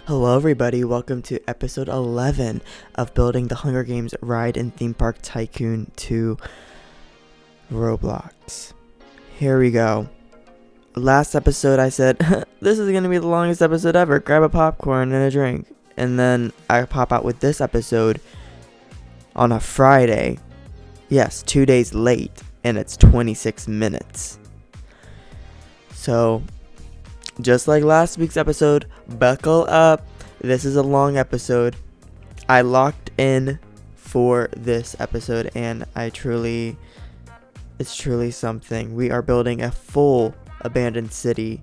Hello everybody, welcome to episode 11 of building the Hunger Games Ride and Theme Park Tycoon 2 Roblox. Here we go. Last episode I said, this is going to be the longest episode ever, grab a popcorn and a drink. And then I pop out with this episode on a Friday. Yes, 2 days late, and it's 26 minutes. So, just like last week's episode, buckle up. This is a long episode. I locked in for this episode and it's truly something. We are building a full abandoned city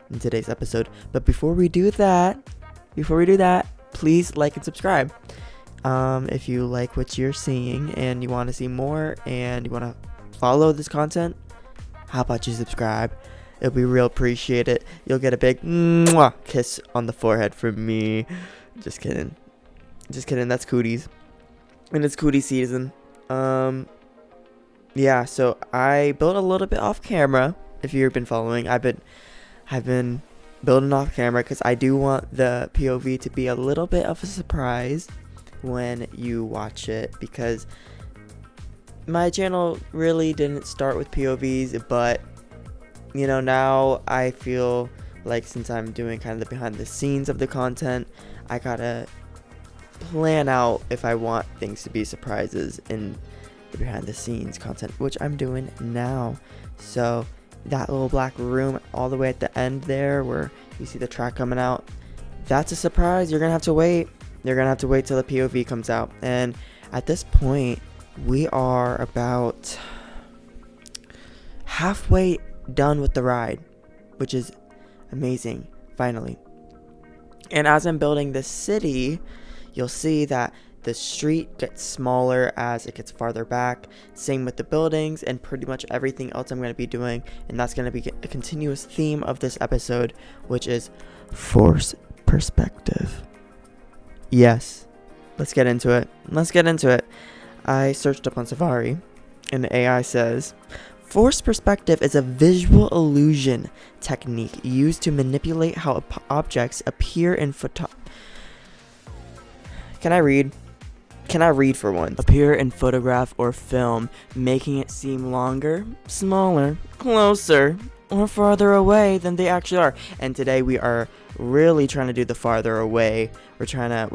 in today's episode. But before we do that, please like and subscribe. If you like what you're seeing and you want to see more and you want to follow this content, how about you subscribe? It'll be real appreciated. You'll get a big mwah kiss on the forehead from me. Just kidding. That's cooties. And it's cootie season. Yeah, so I built a little bit off camera. If you've been following, I've been building off camera because I do want the POV to be a little bit of a surprise when you watch it, because my channel really didn't start with POVs, but you know, now I feel like since I'm doing kind of the behind the scenes of the content, I gotta plan out if I want things to be surprises in the behind the scenes content, which I'm doing now. So that little black room all the way at the end there where you see the track coming out, that's a surprise. You're gonna have to wait. You're gonna have to wait till the POV comes out. And at this point, we are about halfway done with the ride, which is amazing, finally. And as I'm building this city, you'll see that the street gets smaller as it gets farther back. Same with the buildings and pretty much everything else I'm going to be doing. And that's going to be a continuous theme of this episode, which is force perspective. Yes, let's get into it. I searched up on Safari and the AI says, force perspective is a visual illusion technique used to manipulate how objects appear in Can I read for once? Appear in photograph or film, making it seem longer, smaller, closer, or farther away than they actually are. And today we are really trying to do the farther away. We're trying to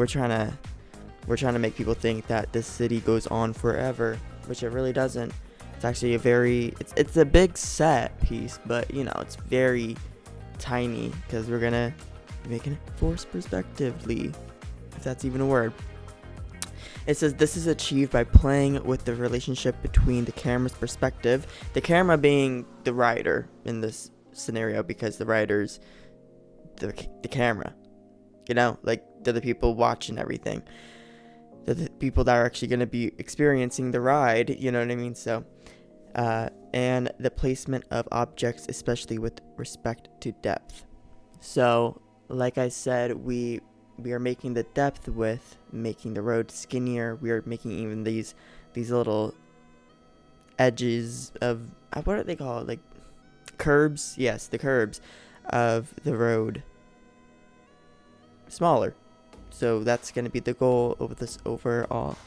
make people think that this city goes on forever, which it really doesn't. It's actually it's a big set piece, but you know, it's very tiny because we're gonna be making it force perspectively, if that's even a word. It says this is achieved by playing with the relationship between the camera's perspective, the camera being the rider in this scenario, because the rider's the camera, you know, like they're the people watching everything. They're the people that are actually going to be experiencing the ride, you know what I mean? So, and the placement of objects, especially with respect to depth. So, like I said, we are making the depth with making the road skinnier. We are making even these little edges of, what are they called? Like curbs? Yes, the curbs of the road smaller. So that's going to be the goal of this overall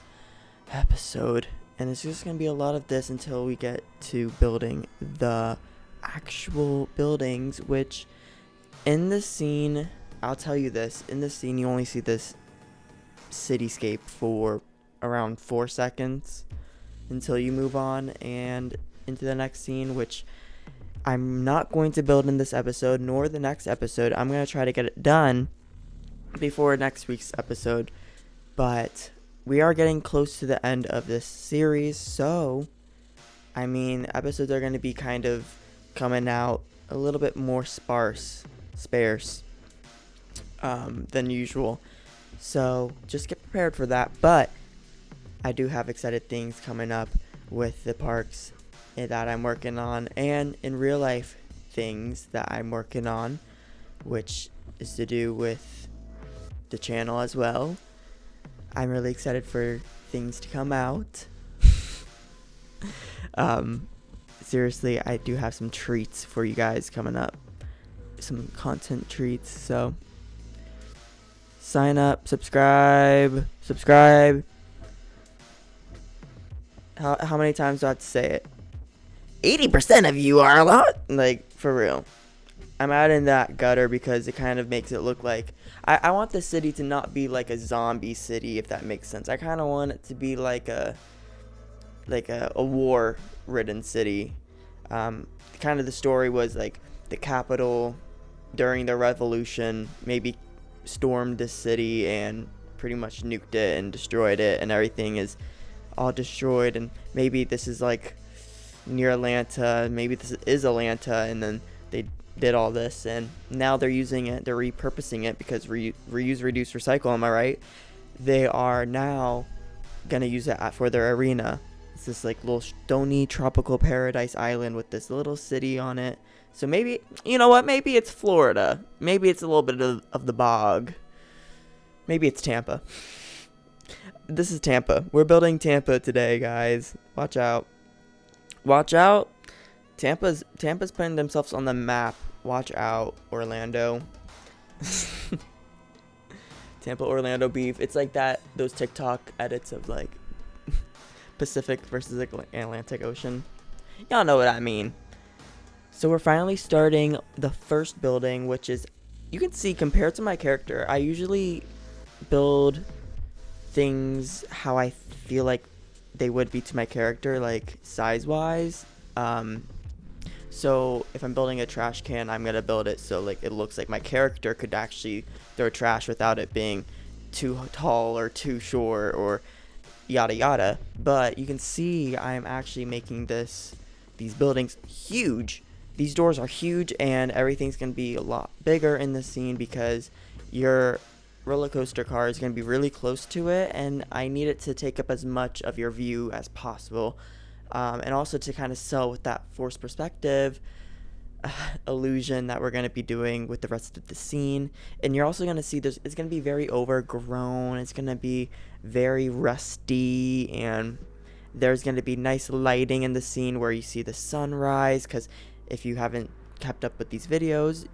episode. And it's just going to be a lot of this until we get to building the actual buildings, which in the scene, I'll tell you this, in this scene you only see this cityscape for around 4 seconds until you move on and into the next scene, which I'm not going to build in this episode nor the next episode. I'm going to try to get it done before next week's episode, but we are getting close to the end of this series, so I mean, episodes are going to be kind of coming out a little bit more sparse than usual, so just get prepared for that. But I do have excited things coming up with the parks that I'm working on, and in real life things that I'm working on, which is to do with the channel as well. I'm really excited for things to come out. Seriously, I do have some treats for you guys coming up. Some content treats, so sign up, subscribe. How many times do I have to say it? 80% of you are a lot. Like, for real. I'm adding that gutter because it kind of makes it look like I want the city to not be like a zombie city, if that makes sense. I kind of want it to be like a war-ridden city. Kind of the story was like the capital during the revolution maybe stormed this city and pretty much nuked it and destroyed it, and everything is all destroyed, and maybe this is like near Atlanta, maybe this is Atlanta, and then they did all this and now they're using it, they're repurposing it because reuse, reduce, recycle, am I right? They are now gonna use it for their arena. It's this like little stony tropical paradise island with this little city on it. So maybe, you know what, maybe it's Florida, maybe it's a little bit of the bog, maybe it's Tampa. This is Tampa. We're building Tampa today, guys. Watch out. Tampa's putting themselves on the map. Watch out, Orlando. Tampa Orlando beef. It's like those TikTok edits of like Pacific versus Atlantic Ocean. Y'all know what I mean. So we're finally starting the first building, which is, you can see compared to my character, I usually build things how I feel like they would be to my character, like size wise. So if I'm building a trash can, I'm gonna build it so like it looks like my character could actually throw trash without it being too tall or too short or yada yada. But you can see I'm actually making these buildings huge. These doors are huge, and everything's gonna be a lot bigger in the scene because your roller coaster car is gonna be really close to it, and I need it to take up as much of your view as possible. And also to kind of sell with that forced perspective illusion that we're going to be doing with the rest of the scene. And you're also going to see it's going to be very overgrown, it's going to be very rusty, and there's going to be nice lighting in the scene where you see the sunrise, because if you haven't kept up with these videos,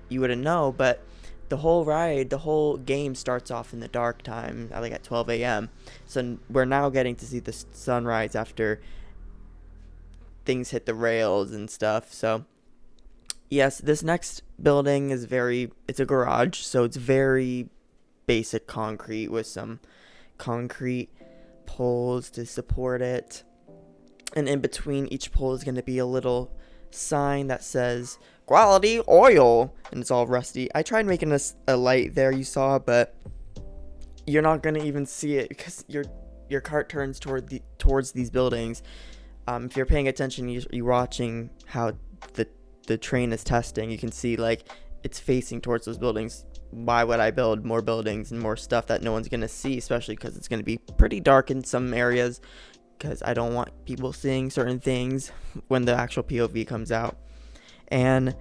you wouldn't know, but the whole game starts off in the dark time, like at 12 a.m. So we're now getting to see the sunrise after things hit the rails and stuff. So yes, this next building is it's a garage, so it's very basic concrete with some concrete poles to support it. And in between each pole is going to be a little sign that says quality oil, and it's all rusty. I tried making a light there, you saw, but you're not gonna even see it because your cart turns towards these buildings. If you're paying attention, you're watching how the train is testing. You can see like it's facing towards those buildings. Why would I build more buildings and more stuff that no one's gonna see, especially because it's gonna be pretty dark in some areas, because I don't want people seeing certain things when the actual POV comes out. And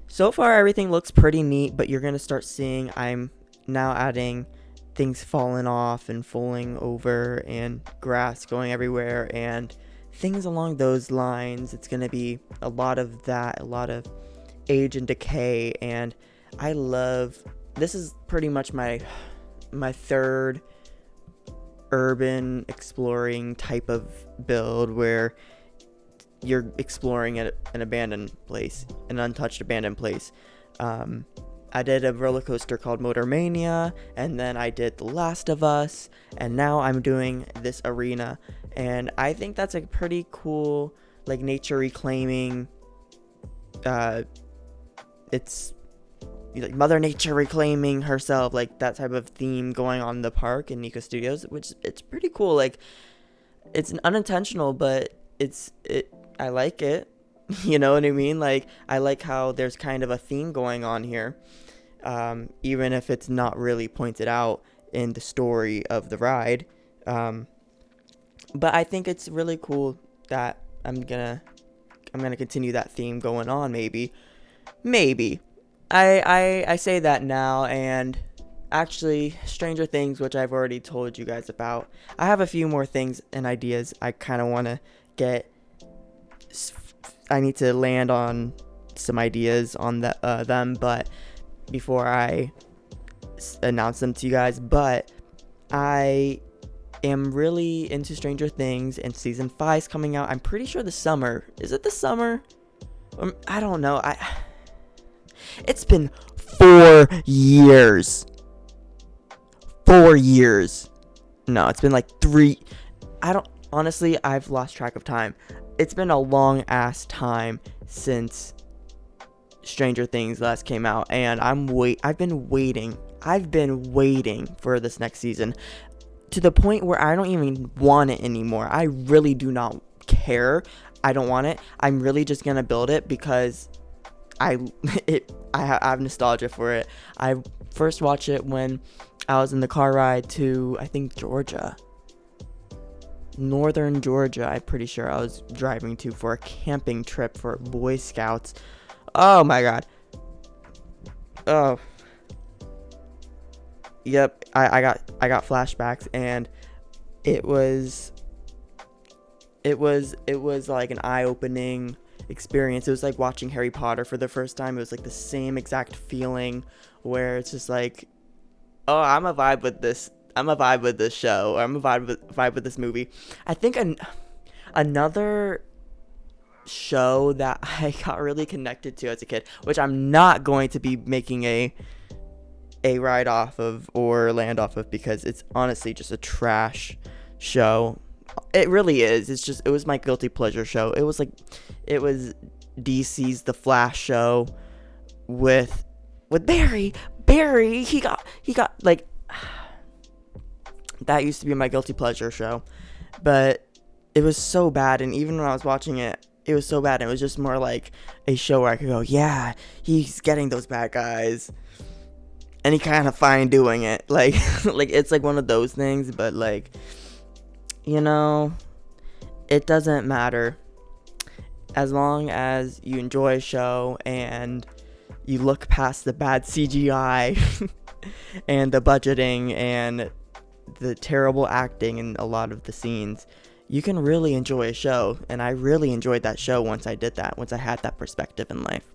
so far everything looks pretty neat, but you're going to start seeing I'm now adding things falling off and falling over and grass going everywhere and things along those lines. It's going to be a lot of that, a lot of age and decay, and this is pretty much my third urban exploring type of build where you're exploring an abandoned place, an untouched abandoned place. I did a roller coaster called Motor-Mania, and then I did The Last of Us, and now I'm doing this arena, and I think that's a pretty cool, like, nature reclaiming. It's like Mother Nature reclaiming herself, like that type of theme going on in the park in Nicos Studios, which it's pretty cool. Like, it's unintentional, but I like it. You know what I mean? Like, I like how there's kind of a theme going on here, even if it's not really pointed out in the story of the ride. But I think it's really cool that I'm gonna continue that theme going on. Maybe. I say that now, and actually, Stranger Things, which I've already told you guys about, I have a few more things and ideas I kind of want to get. I need to land on some ideas on them, but before I announce them to you guys, but I am really into Stranger Things, and season 5 is coming out. I'm pretty sure the summer. Is it the summer? I don't know. It's been 4 years. 4 years. No, it's been like 3. Honestly, I've lost track of time. It's been a long ass time since Stranger Things last came out, and I've been waiting for this next season, to the point where I don't even want it anymore. I really do not care. I don't want it. I'm really just gonna build it because I have nostalgia for it. I first watched it when I was in the car ride to, I think, northern Georgia. I'm pretty sure I was driving to for a camping trip for Boy Scouts. Oh my god. Oh. Yep, I got flashbacks, and it was like an eye-opening experience. It was like watching Harry Potter for the first time. It was like the same exact feeling where it's just like, oh, I'm a vibe with this show, or I'm a vibe with this movie. I think another show that I got really connected to as a kid, which I'm not going to be making a ride off of or land off of, because it's honestly just a trash show. It really is. It was my guilty pleasure show. It was DC's The Flash show with Barry. He got like, that used to be my guilty pleasure show, but it was so bad. And even when I was watching it, it was so bad. It was just more like a show where I could go, yeah, he's getting those bad guys, and he kind of fine doing it. Like, it's like one of those things, but like, you know, it doesn't matter. As long as you enjoy a show and you look past the bad CGI and the budgeting and the terrible acting in a lot of the scenes, you can really enjoy a show. And I really enjoyed that show once I did that, once I had that perspective in life.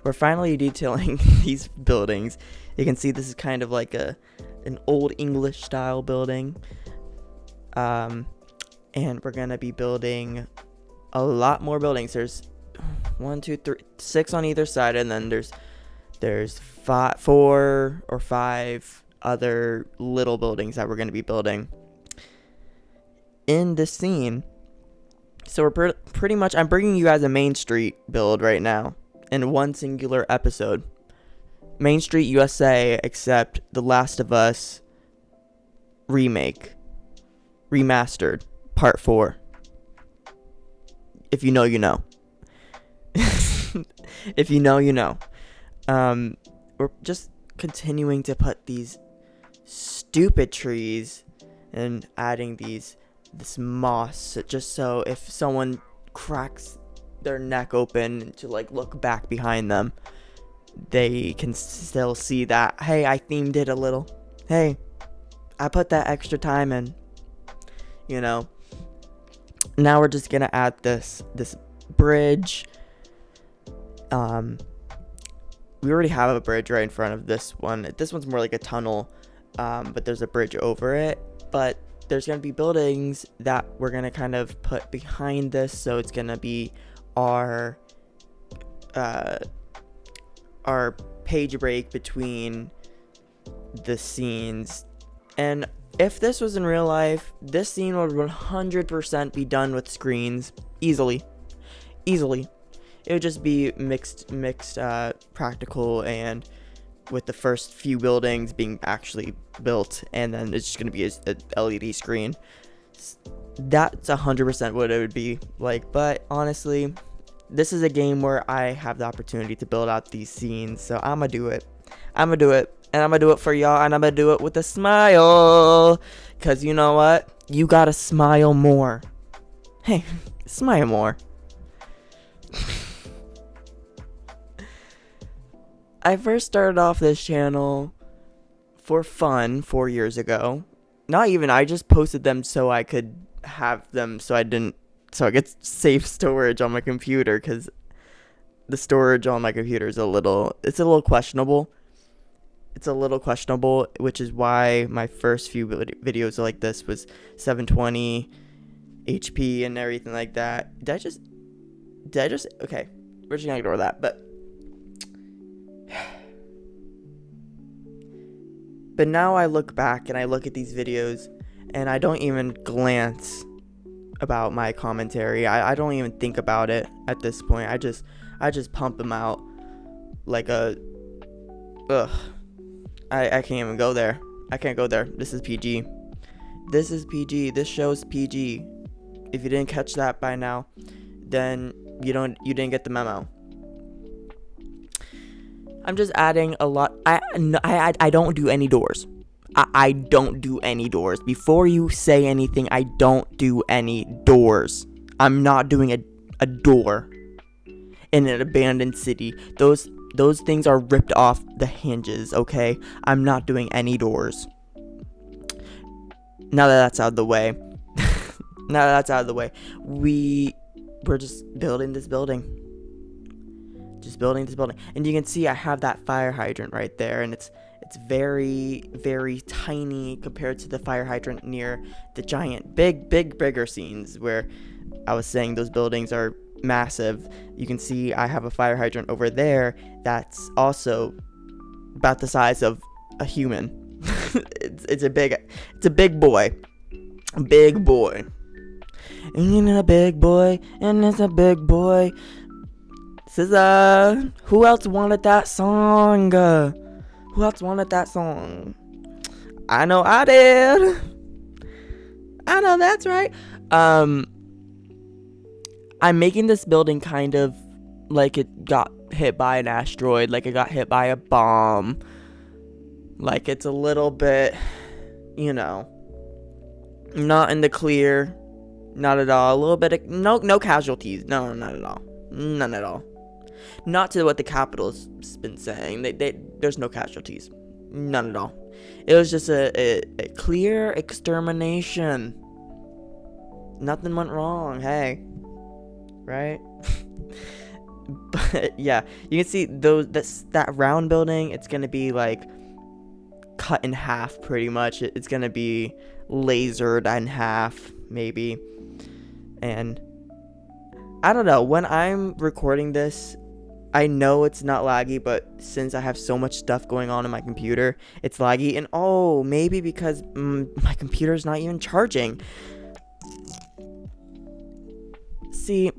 We're finally detailing these buildings. You can see this is kind of like an old English style building. And we're gonna be building a lot more buildings. There's 1, 2, 3, 6 on either side, and then there's 4 or 5 other little buildings that we're gonna be building in this scene. So we're pretty much, I'm bringing you guys a Main Street build right now in one singular episode. Main Street USA, except The Last of Us remastered, part 4. If you know, you know. If you know, you know. We're just continuing to put these stupid trees and adding this moss, just so if someone cracks their neck open to like look back behind them, they can still see that, hey, I themed it a little. Hey, I put that extra time in. You know. Now we're just gonna add this bridge. We already have a bridge right in front of this one. This one's more like a tunnel, but there's a bridge over it. But there's gonna be buildings that we're gonna kind of put behind this, so it's gonna be our page break between the scenes. And if this was in real life, this scene would 100% be done with screens easily. It would just be mixed practical, and with the first few buildings being actually built, and then it's just going to be a LED screen. That's 100% what it would be like. But honestly, this is a game where I have the opportunity to build out these scenes, so I'm going to do it. And I'm going to do it for y'all, and I'm going to do it with a smile. Because you know what? You got to smile more. Hey, smile more. I first started off this channel for fun 4 years ago. Not even, I just posted them so I could have them, so I could save storage on my computer, because the storage on my computer is a little questionable. it's a little questionable, which is why my first few videos like this was 720 HP and everything like that. Did I just okay, we're just gonna ignore that. But now I look back and I look at these videos and I don't even glance about my commentary. I don't even think about it at this point. I just pump them out like a I can't even go there. I can't go there. This is PG. This is PG. This show's PG. If you didn't catch that by now, then you didn't get the memo. I'm just adding a lot. I don't do any doors. I don't do any doors. Before you say anything, I don't do any doors. I'm not doing a door in an abandoned city. Those things are ripped off the hinges, okay? I'm not doing any doors. Now that that's out of the way. We're just building this building. And you can see I have that fire hydrant right there, and it's very, very tiny compared to the fire hydrant near the giant bigger scenes where I was saying those buildings are massive. You can see I have a fire hydrant over there that's also about the size of a human. it's a big boy. Big boy. And a big boy, and it's a big boy. This is, who else wanted that song? Who else wanted that song? I know I did. I know that's right. I'm making this building kind of like it got hit by an asteroid, like it got hit by a bomb. Like it's a little bit, not in the clear. Not at all. A little bit of, no casualties. No, not at all. None at all. Not to what the Capitol's been saying. There's no casualties. None at all. It was just a clear extermination. Nothing went wrong. Hey. Right? But yeah, you can see that round building, it's going to be like cut in half pretty much. It's going to be lasered in half maybe. And I don't know, when I'm recording this, I know it's not laggy, but since I have so much stuff going on in my computer, it's laggy. And maybe because my computer's not even charging. See,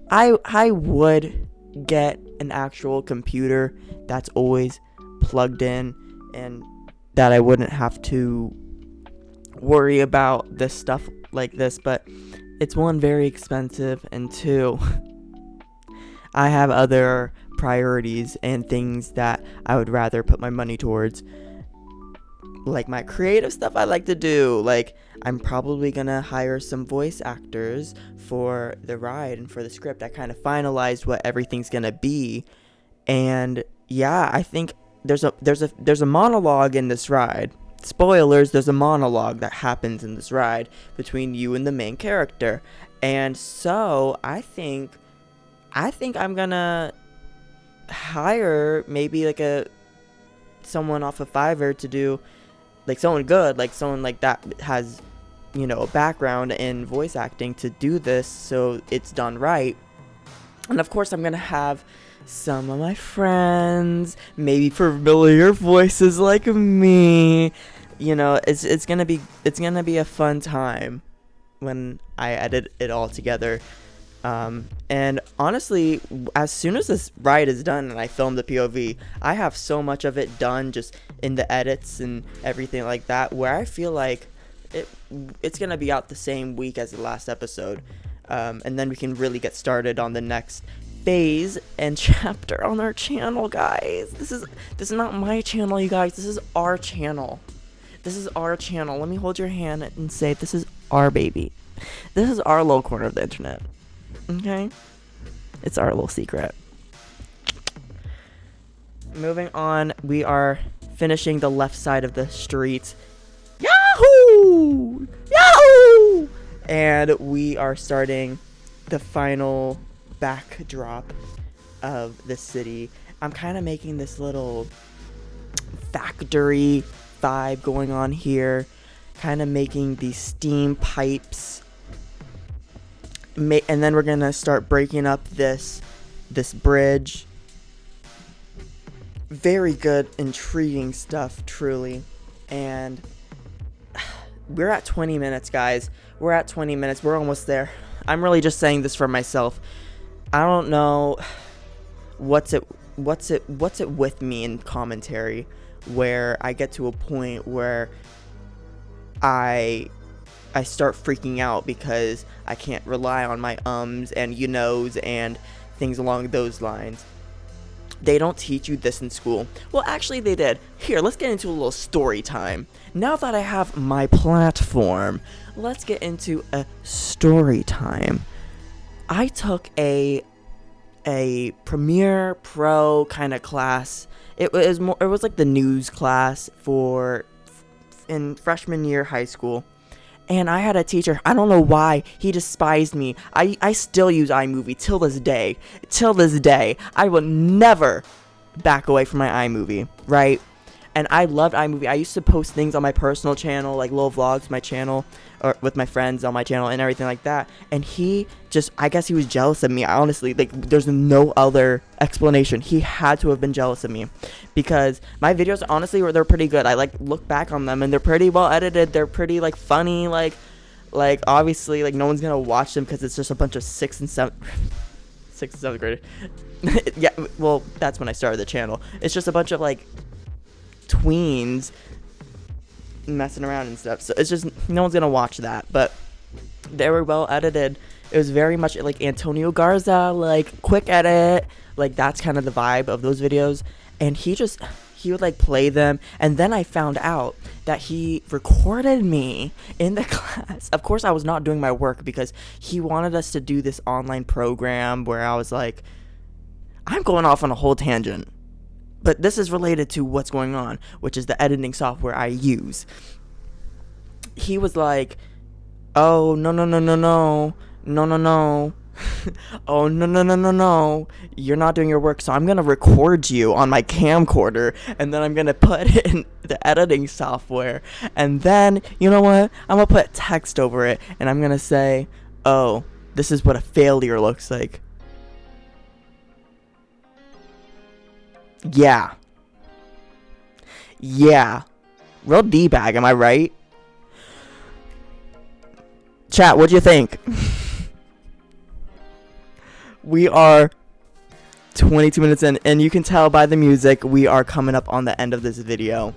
I would get an actual computer that's always plugged in and that I wouldn't have to worry about this stuff like this, but it's one, very expensive, and two, I have other priorities and things that I would rather put my money towards, like my creative stuff I like to do. Like, I'm probably gonna hire some voice actors for the ride and for the script. I kind of finalized what everything's gonna be, and yeah, I think there's a monologue in this ride. Spoilers, there's a monologue that happens in this ride between you and the main character. And so I think I'm gonna hire maybe like someone off of Fiverr to do, like someone good, like someone like that has, a background in voice acting to do this so it's done right. And of course I'm gonna have some of my friends, maybe familiar voices like me. It's gonna be a fun time when I edit it all together. And honestly, as soon as this ride is done and I film the POV, I have so much of it done just in the edits and everything like that, where I feel like it's gonna be out the same week as the last episode. And then we can really get started on the next phase and chapter on our channel, guys. This is not my channel, you guys. This is our channel. Let me hold your hand and say, this is our baby. This is our little corner of the internet. Okay? It's our little secret. Moving on, we are finishing the left side of the street. Yahoo! Yahoo! And we are starting the final backdrop of the city. I'm kind of making this little factory vibe going on here, kind of making these steam pipes. And then we're gonna start breaking up this bridge. Very good, intriguing stuff, truly. And we're at 20 minutes, guys. We're at 20 minutes. We're almost there. I'm really just saying this for myself. I don't know what's it with me in commentary, where I get to a point where I start freaking out because I can't rely on my ums and you knows and things along those lines. They don't teach you this in school. Well, actually they did. Here, let's get into a little story time. Now that I have my platform, let's get into a story time. I took a Premiere Pro kind of class. It was like the news class in freshman year high school. And I had a teacher, I don't know why, he despised me. I still use iMovie till this day. Till this day. I will never back away from my iMovie, right? And I loved iMovie. I used to post things on my personal channel, like little vlogs, my channel, or with my friends on my channel and everything like that. And he just, I guess he was jealous of me. Honestly, like, there's no other explanation. He had to have been jealous of me, because my videos, honestly, they're pretty good. I look back on them and they're pretty well edited. They're pretty funny. Like obviously, no one's gonna watch them because it's just a bunch of 6th and 7th graders. Yeah, well, that's when I started the channel. It's just a bunch of tweens messing around and stuff, so it's just no one's gonna watch that. But they were well edited. It was very much like Antonio Garza, quick edit, that's kind of the vibe of those videos. And he would play them, and then I found out that he recorded me in the class. Of course I was not doing my work, because he wanted us to do this online program where I was like, I'm going off on a whole tangent, but this is related to what's going on, which is the editing software I use. He was like, oh, no. Oh, no. You're not doing your work, so I'm going to record you on my camcorder, and then I'm going to put it in the editing software. And then, you know what? I'm going to put text over it, and I'm going to say, oh, this is what a failure looks like. Yeah. Real D-bag, am I right? Chat, what'd you think? We are 22 minutes in, and you can tell by the music we are coming up on the end of this video.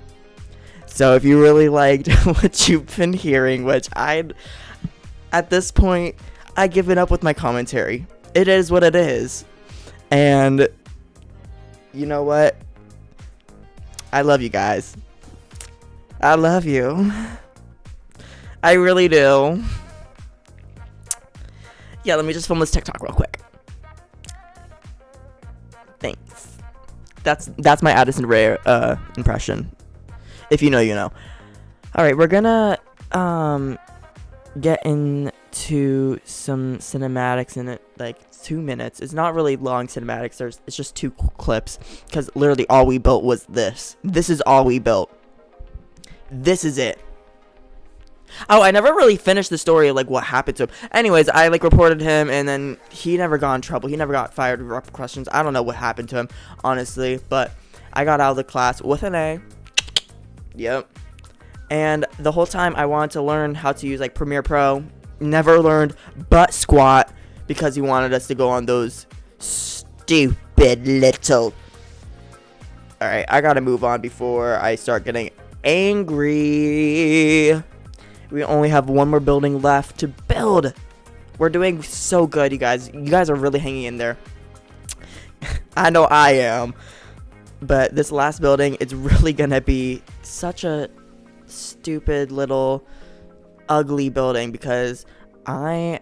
So if you really liked what you've been hearing, which at this point, I give it up with my commentary. It is what it is. And you know what? I love you guys. I love you. I really do. Yeah, let me just film this TikTok real quick. Thanks. That's my Addison Rae impression. If you know, you know. All right, we're gonna get into some cinematics in it, 2 minutes. It's not really long cinematics. It's just 2 clips, because literally all we built was this. This is all we built. This is it. Oh, I never really finished the story of what happened to him. Anyways, I reported him, and then he never got in trouble. He never got fired with repercussions. I don't know what happened to him, honestly, but I got out of the class with an A. Yep. And the whole time I wanted to learn how to use Premiere Pro. Never learned but Squat, because he wanted us to go on those stupid little... Alright, I gotta move on before I start getting angry. We only have one more building left to build. We're doing so good, you guys. You guys are really hanging in there. I know I am. But this last building, it's really gonna be such a stupid little ugly building, because I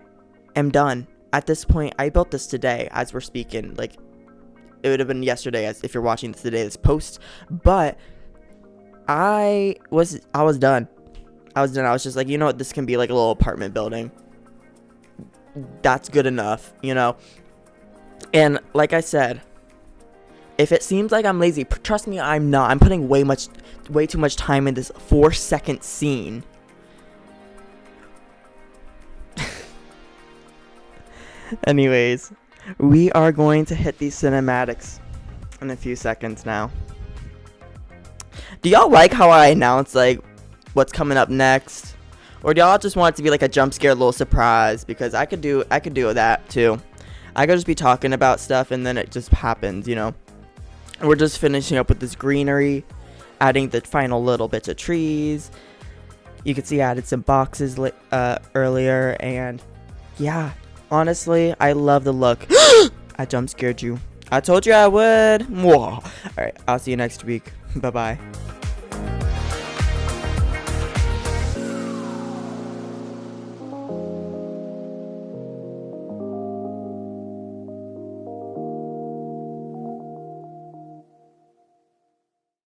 am done. At this point, I built this today as we're speaking. It would have been yesterday, as if you're watching this today, this post. But I was done. I was just like, you know what, this can be a little apartment building. That's good enough, you know. And like I said, If it seems like I'm lazy, trust me, I'm not. I'm putting way too much time in this 4-second scene. Anyways, we are going to hit these cinematics in a few seconds now. Do y'all like how I announce like what's coming up next? Or do y'all just want it to be like a jump scare little surprise? Because I could do that too. I could just be talking about stuff and then it just happens, you know. We're just finishing up with this greenery, adding the final little bits of trees. You can see I added some boxes earlier, and yeah, honestly, I love the look. I jump scared you. I told you I would. Alright, I'll see you next week. Bye-bye.